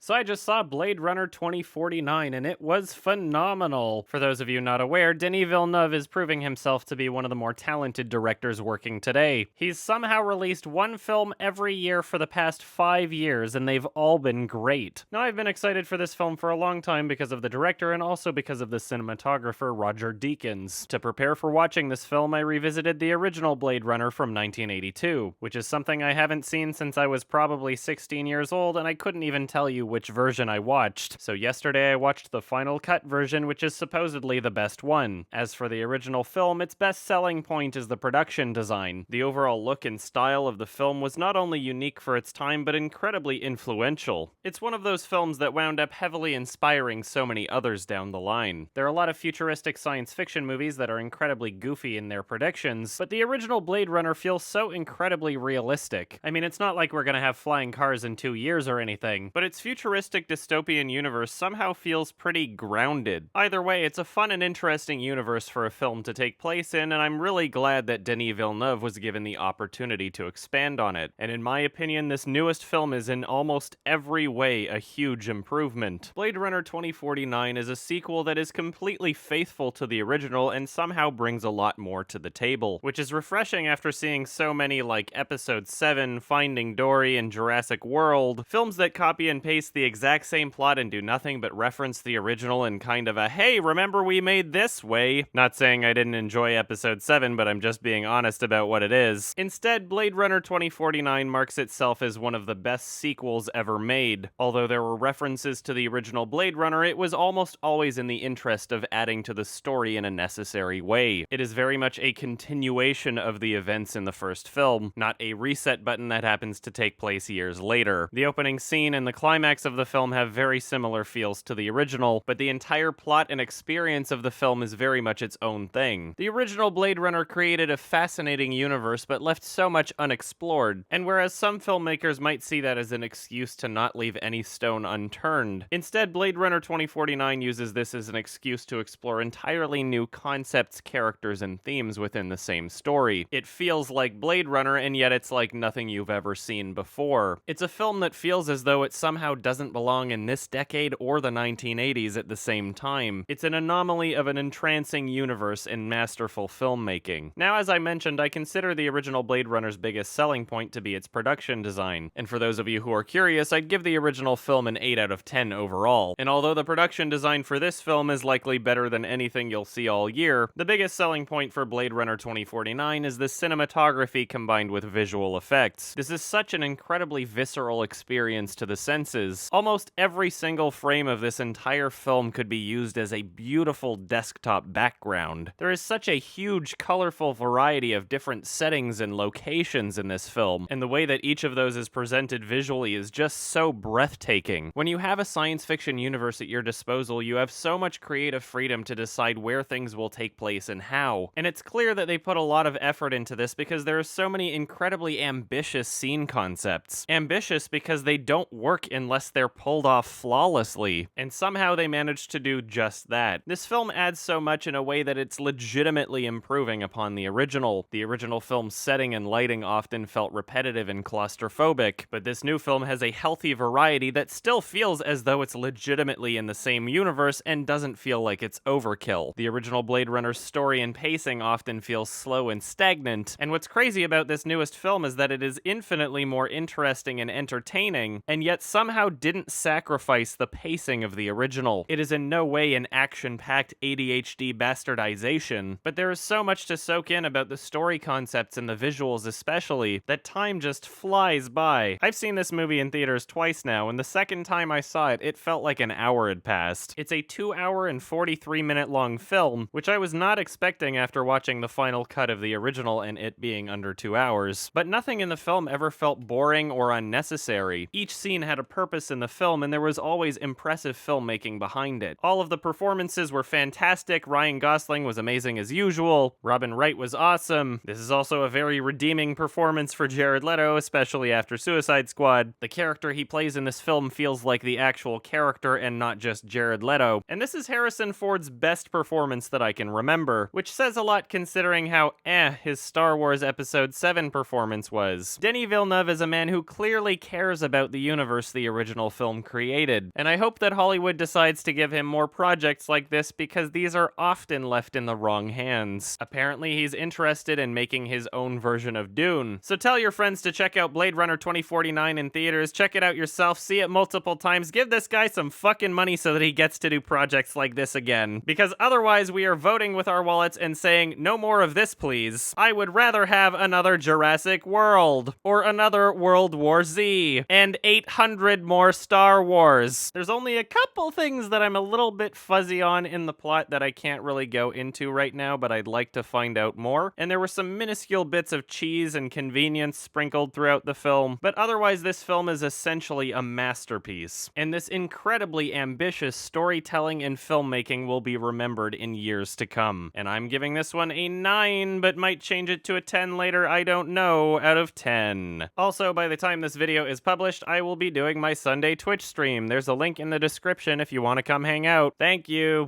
So I just saw Blade Runner 2049 and it was phenomenal. For those of you not aware, Denis Villeneuve is proving himself to be one of the more talented directors working today. He's somehow released one film every year for the past 5 years and they've all been great. Now I've been excited for this film for a long time because of the director and also because of the cinematographer Roger Deakins. To prepare for watching this film, I revisited the original Blade Runner from 1982, which is something I haven't seen since I was probably 16 years old and I couldn't even tell you which version I watched. So yesterday I watched the final cut version, which is supposedly the best one. As for the original film, its best selling point is the production design. The overall look and style of the film was not only unique for its time, but incredibly influential. It's one of those films that wound up heavily inspiring so many others down the line. There are a lot of futuristic science fiction movies that are incredibly goofy in their predictions, but the original Blade Runner feels so incredibly realistic. I mean, it's not like we're gonna have flying cars in 2 years or anything, but its futuristic dystopian universe somehow feels pretty grounded. Either way, it's a fun and interesting universe for a film to take place in, and I'm really glad that Denis Villeneuve was given the opportunity to expand on it. And in my opinion, this newest film is in almost every way a huge improvement. Blade Runner 2049 is a sequel that is completely faithful to the original and somehow brings a lot more to the table, which is refreshing after seeing so many like Episode 7, Finding Dory, and Jurassic World, films that copy and paste the exact same plot and do nothing but reference the original in kind of a, hey, remember we made this way? Not saying I didn't enjoy Episode 7, but I'm just being honest about what it is. Instead, Blade Runner 2049 marks itself as one of the best sequels ever made. Although there were references to the original Blade Runner, it was almost always in the interest of adding to the story in a necessary way. It is very much a continuation of the events in the first film, not a reset button that happens to take place years later. The opening scene and the climax of the film have very similar feels to the original, but the entire plot and experience of the film is very much its own thing. The original Blade Runner created a fascinating universe but left so much unexplored, and whereas some filmmakers might see that as an excuse to not leave any stone unturned, instead Blade Runner 2049 uses this as an excuse to explore entirely new concepts, characters, and themes within the same story. It feels like Blade Runner, and yet it's like nothing you've ever seen before. It's a film that feels as though it somehow doesn't belong in this decade or the 1980s at the same time. It's an anomaly of an entrancing universe and masterful filmmaking. Now, as I mentioned, I consider the original Blade Runner's biggest selling point to be its production design. And for those of you who are curious, I'd give the original film an 8 out of 10 overall. And although the production design for this film is likely better than anything you'll see all year, the biggest selling point for Blade Runner 2049 is the cinematography combined with visual effects. This is such an incredibly visceral experience to the senses. Almost every single frame of this entire film could be used as a beautiful desktop background. There is such a huge, colorful variety of different settings and locations in this film, and the way that each of those is presented visually is just so breathtaking. When you have a science fiction universe at your disposal, you have so much creative freedom to decide where things will take place and how. And it's clear that they put a lot of effort into this because there are so many incredibly ambitious scene concepts. Ambitious because they don't work unless they're pulled off flawlessly, and somehow they managed to do just that. This film adds so much in a way that it's legitimately improving upon the original. The original film's setting and lighting often felt repetitive and claustrophobic, but this new film has a healthy variety that still feels as though it's legitimately in the same universe and doesn't feel like it's overkill. The original Blade Runner's story and pacing often feels slow and stagnant, and what's crazy about this newest film is that it is infinitely more interesting and entertaining, and yet somehow didn't sacrifice the pacing of the original. It is in no way an action-packed ADHD bastardization, but there is so much to soak in about the story concepts and the visuals especially, that time just flies by. I've seen this movie in theaters twice now, and the second time I saw it, it felt like an hour had passed. It's a 2-hour and 43-minute long film, which I was not expecting after watching the final cut of the original and it being under 2 hours. But nothing in the film ever felt boring or unnecessary. Each scene had a purpose in the film, and there was always impressive filmmaking behind it. All of the performances were fantastic. Ryan Gosling was amazing as usual. Robin Wright was awesome. This is also a very redeeming performance for Jared Leto, especially after Suicide Squad. The character he plays in this film feels like the actual character and not just Jared Leto. And this is Harrison Ford's best performance that I can remember, which says a lot considering how his Star Wars Episode 7 performance was. Denis Villeneuve is a man who clearly cares about the universe the original original film created. And I hope that Hollywood decides to give him more projects like this because these are often left in the wrong hands. Apparently, he's interested in making his own version of Dune. So tell your friends to check out Blade Runner 2049 in theaters, check it out yourself, see it multiple times, give this guy some fucking money so that he gets to do projects like this again. Because otherwise we are voting with our wallets and saying, no more of this please. I would rather have another Jurassic World, or another World War Z, and 800 more Star Wars. There's only a couple things that I'm a little bit fuzzy on in the plot that I can't really go into right now, but I'd like to find out more. And there were some minuscule bits of cheese and convenience sprinkled throughout the film, but otherwise this film is essentially a masterpiece. And this incredibly ambitious storytelling and filmmaking will be remembered in years to come. And I'm giving this one a 9, but might change it to a 10 later, I don't know, out of 10. Also, by the time this video is published, I will be doing my Sunday Twitch stream. There's a link in the description if you want to come hang out. Thank you!